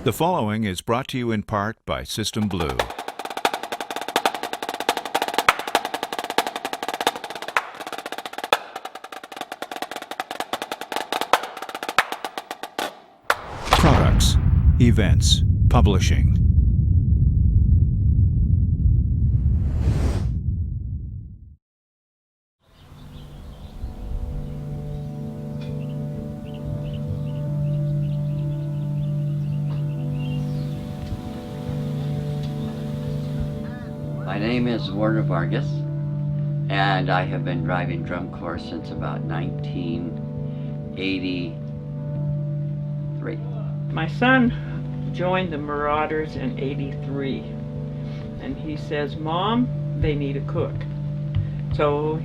The following is brought to you in part by System Blue. Products, events, publishing. My name is Warner Vargas, and I have been driving drum corps since about 1983. My son joined the Marauders in '83, and he says, "Mom, they need a cook." So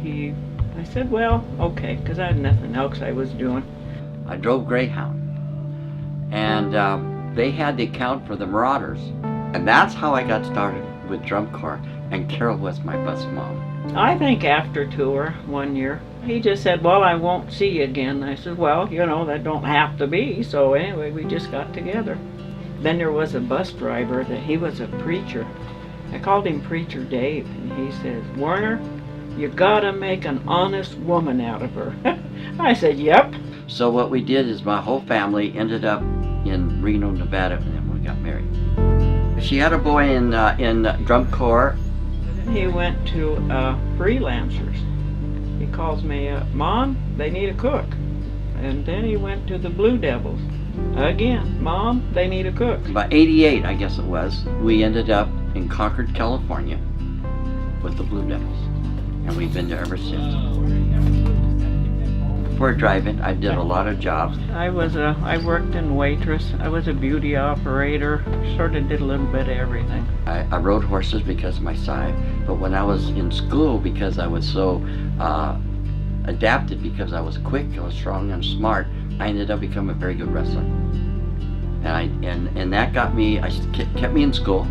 I said, well, okay, because I had nothing else I was doing. I drove Greyhound, and they had the account for the Marauders, and that's how I got started with drum corps, and Carol was my bus mom. I think after tour one year, he just said, well, I won't see you again. I said, well, you know, that don't have to be. So anyway, we just got together. Then there was a bus driver that he was a preacher. I called him Preacher Dave, and he says, Warner, you gotta make an honest woman out of her. I said, yep. So what we did is my whole family ended up in Reno, Nevada, and then we got married. She had a boy in drum corps. He went to freelancers. He calls me up, Mom, they need a cook. And then he went to the Blue Devils. Again, Mom, they need a cook. By '88, I guess it was, we ended up in Concord, California with the Blue Devils. And we've been there ever since. Before driving, I did a lot of jobs. I worked in waitress. I was a beauty operator. Sort of did a little bit of everything. I rode horses because of my size, but when I was in school, because I was so adapted, because I was quick, I was strong and smart, I ended up becoming a very good wrestler. And that got me, kept me in school,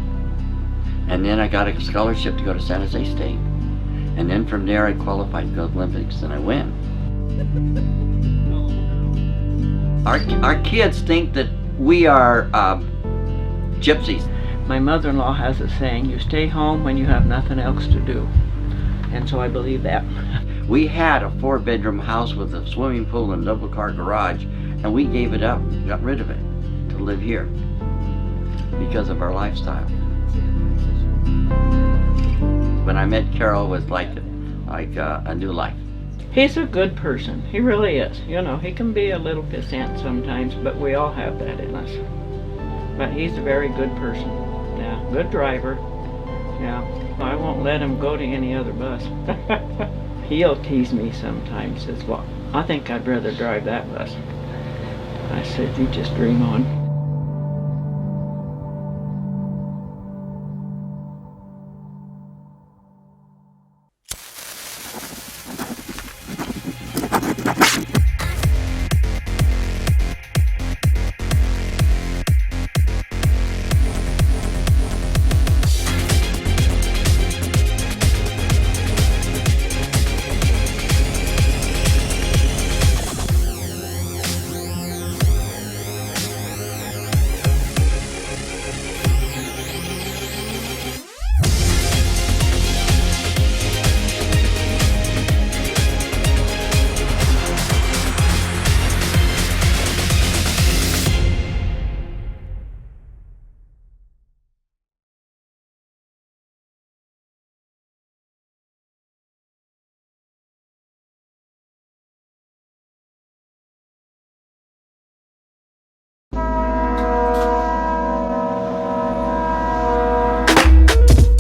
and then I got a scholarship to go to San Jose State. And then from there I qualified to go to the Olympics, and I win. Our kids think that we are gypsies. My mother-in-law has a saying, you stay home when you have nothing else to do. And so I believe that. We had a 4-bedroom house with a swimming pool and double-car garage, and we gave it up, got rid of it, to live here because of our lifestyle. When I met Carol, it was like a new life. He's a good person. He really is. You know, he can be a little pissant sometimes, but we all have that in us. But he's a very good person. Yeah, good driver. Yeah, I won't let him go to any other bus. He'll tease me sometimes. Says, well, I think I'd rather drive that bus. I said, you just dream on.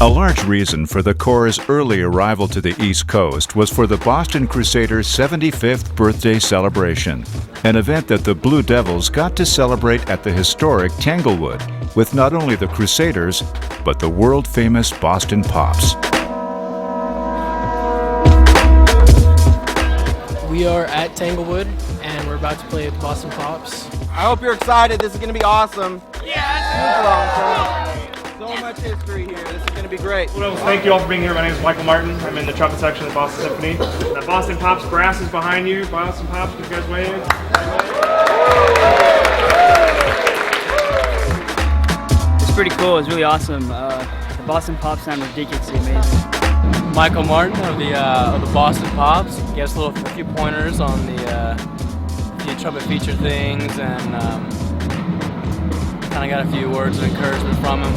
A large reason for the Corps' early arrival to the East Coast was for the Boston Crusaders' 75th birthday celebration, an event that the Blue Devils got to celebrate at the historic Tanglewood with not only the Crusaders, but the world-famous Boston Pops. We are at Tanglewood, and we're about to play with Boston Pops. I hope you're excited. This is going to be awesome. Yes! So much history here. This is going to be great. Well, thank you all for being here. My name is Michael Martin. I'm in the trumpet section of the Boston Symphony. The Boston Pops brass is behind you. Boston Pops, can you guys wave? pretty cool. It's really awesome. The Boston Pops sound ridiculously amazing. Michael Martin of the Boston Pops. Gave us a few pointers on the few trumpet feature things, and kind of got a few words of encouragement from him.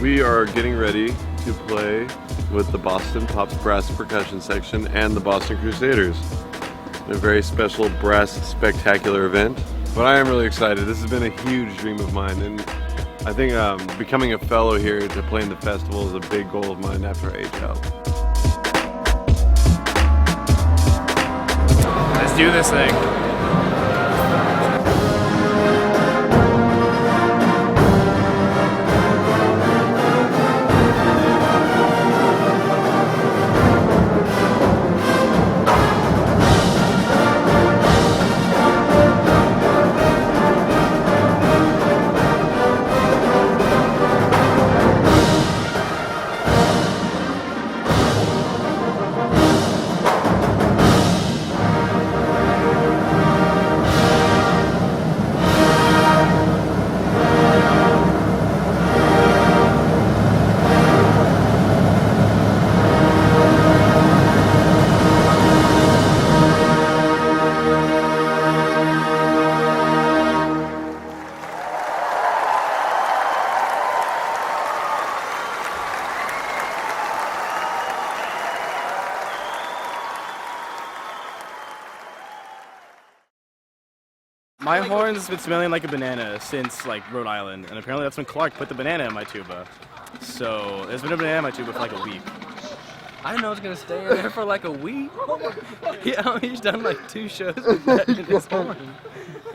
We are getting ready to play with the Boston Pops Brass Percussion Section and the Boston Crusaders. A very special brass spectacular event. But I am really excited. This has been a huge dream of mine, and I think becoming a fellow here to play in the festival is a big goal of mine after I age out. Let's do this thing. My horn's been smelling like a banana since like Rhode Island, and apparently that's when Clark put the banana in my tuba. So there's been a banana in my tuba for like a week. I didn't know it was gonna stay in there for like a week. Yeah, he's done like 2 shows with that in his horn.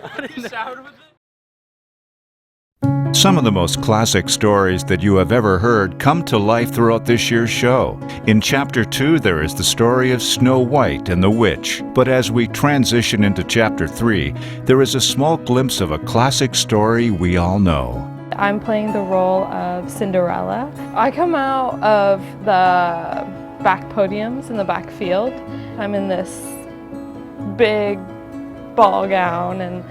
I didn't know. Some of the most classic stories that you have ever heard come to life throughout this year's show. In Chapter 2, there is the story of Snow White and the Witch. But as we transition into Chapter 3, there is a small glimpse of a classic story we all know. I'm playing the role of Cinderella. I come out of the back podiums in the back field. I'm in this big ball gown and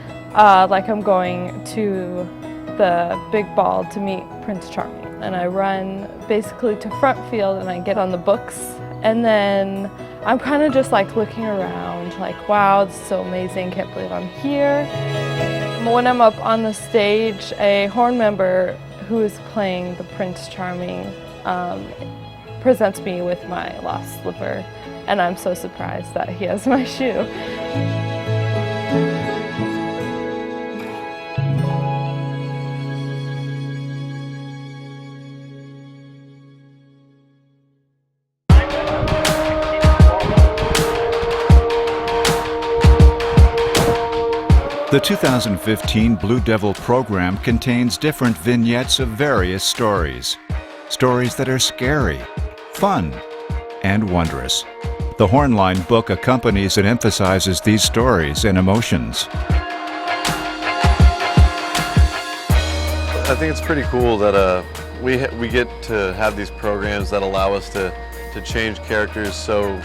like I'm going to the big ball to meet Prince Charming. And I run basically to front field and I get on the books. And then I'm kind of just like looking around like, wow, this is so amazing, can't believe I'm here. When I'm up on the stage, a horn member who is playing the Prince Charming presents me with my lost slipper. And I'm so surprised that he has my shoe. The 2015 Blue Devil program contains different vignettes of various stories. Stories that are scary, fun, and wondrous. The Hornline book accompanies and emphasizes these stories and emotions. I think it's pretty cool that we get to have these programs that allow us to change characters so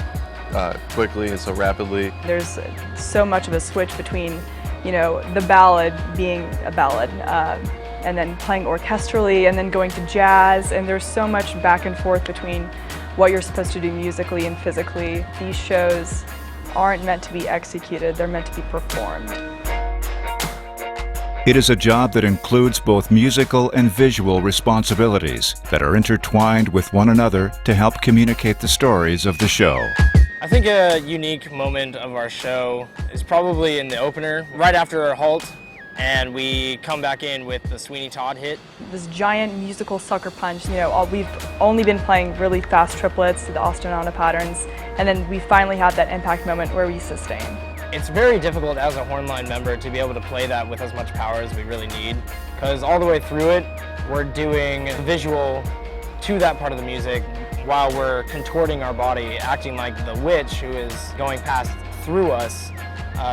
quickly and so rapidly. There's so much of a switch between, you know, the ballad being a ballad, and then playing orchestrally, and then going to jazz, and there's so much back and forth between what you're supposed to do musically and physically. These shows aren't meant to be executed, they're meant to be performed. It is a job that includes both musical and visual responsibilities that are intertwined with one another to help communicate the stories of the show. I think a unique moment of our show is probably in the opener, right after our halt, and we come back in with the Sweeney Todd hit. This giant musical sucker punch, you know, we've only been playing really fast triplets, the ostinato patterns, and then we finally have that impact moment where we sustain. It's very difficult as a hornline member to be able to play that with as much power as we really need, because all the way through it, we're doing visual to that part of the music while we're contorting our body, acting like the witch who is going past through us.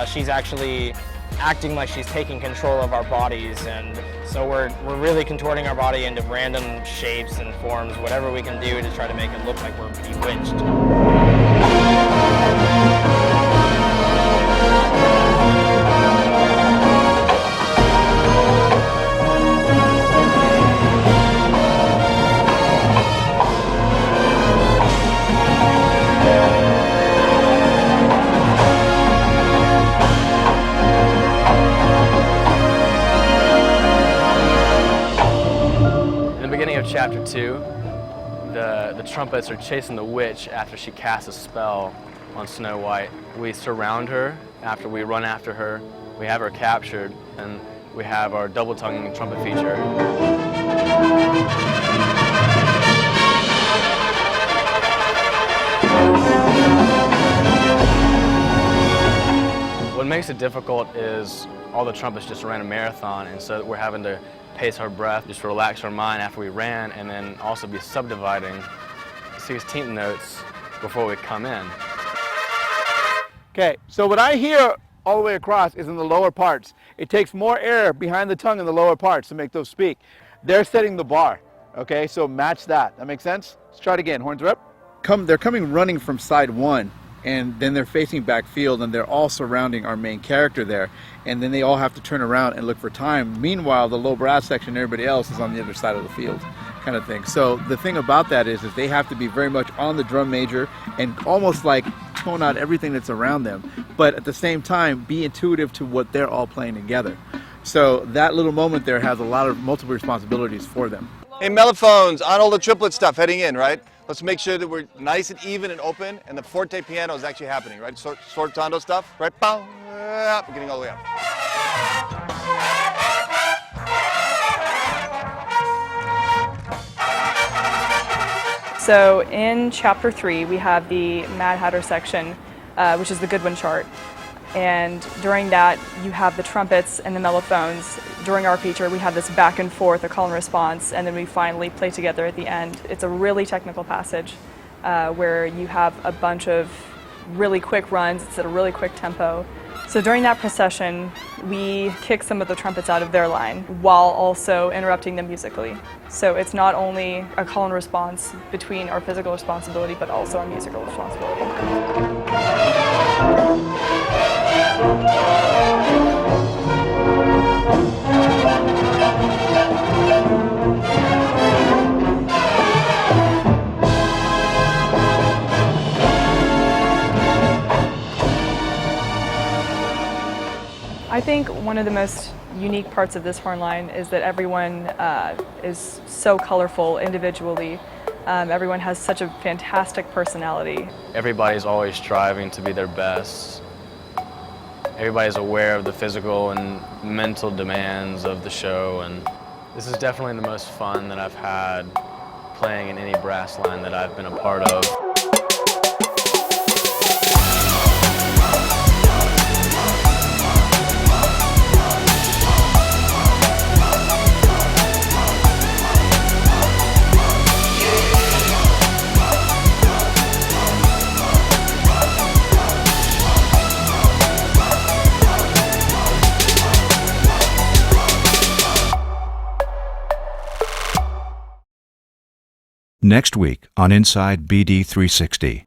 She's actually acting like she's taking control of our bodies, and so we're really contorting our body into random shapes and forms, whatever we can do to try to make it look like we're bewitched. chapter 2, the trumpets are chasing the witch after she casts a spell on Snow White. We surround her after we run after her. We have her captured, and we have our double-tonguing trumpet feature. What makes it difficult is all the trumpets just ran a marathon, and so we're having to pace our breath, just relax our mind after we ran, and then also be subdividing 16th notes before we come in. Okay, so what I hear all the way across is in the lower parts. It takes more air behind the tongue in the lower parts to make those speak. They're setting the bar, okay? So match that. That makes sense? Let's try it again. Horns are up. They're coming running from side 1, and then they're facing backfield, and they're all surrounding our main character there. And then they all have to turn around and look for time. Meanwhile, the low brass section, everybody else is on the other side of the field, kind of thing. So the thing about that is they have to be very much on the drum major and almost like tone out everything that's around them, but at the same time be intuitive to what they're all playing together. So that little moment there has a lot of multiple responsibilities for them. Hey, mellophones, on all the triplet stuff heading in, right? Let's make sure that we're nice and even and open, and the forte piano is actually happening, right? Sortando stuff, right? Bow, we're getting all the way up. So in chapter 3, we have the Mad Hatter section, which is the Goodwin chart. And during that, you have the trumpets and the mellophones. During our feature, we have this back and forth, a call and response, and then we finally play together at the end. It's a really technical passage where you have a bunch of really quick runs. It's at a really quick tempo. So during that procession, we kick some of the trumpets out of their line while also interrupting them musically. So it's not only a call and response between our physical responsibility, but also our musical responsibility. I think one of the most unique parts of this horn line is that everyone is so colorful individually. Everyone has such a fantastic personality. Everybody's always striving to be their best. Everybody's aware of the physical and mental demands of the show, and this is definitely the most fun that I've had playing in any brass line that I've been a part of. Next week on Inside BD360.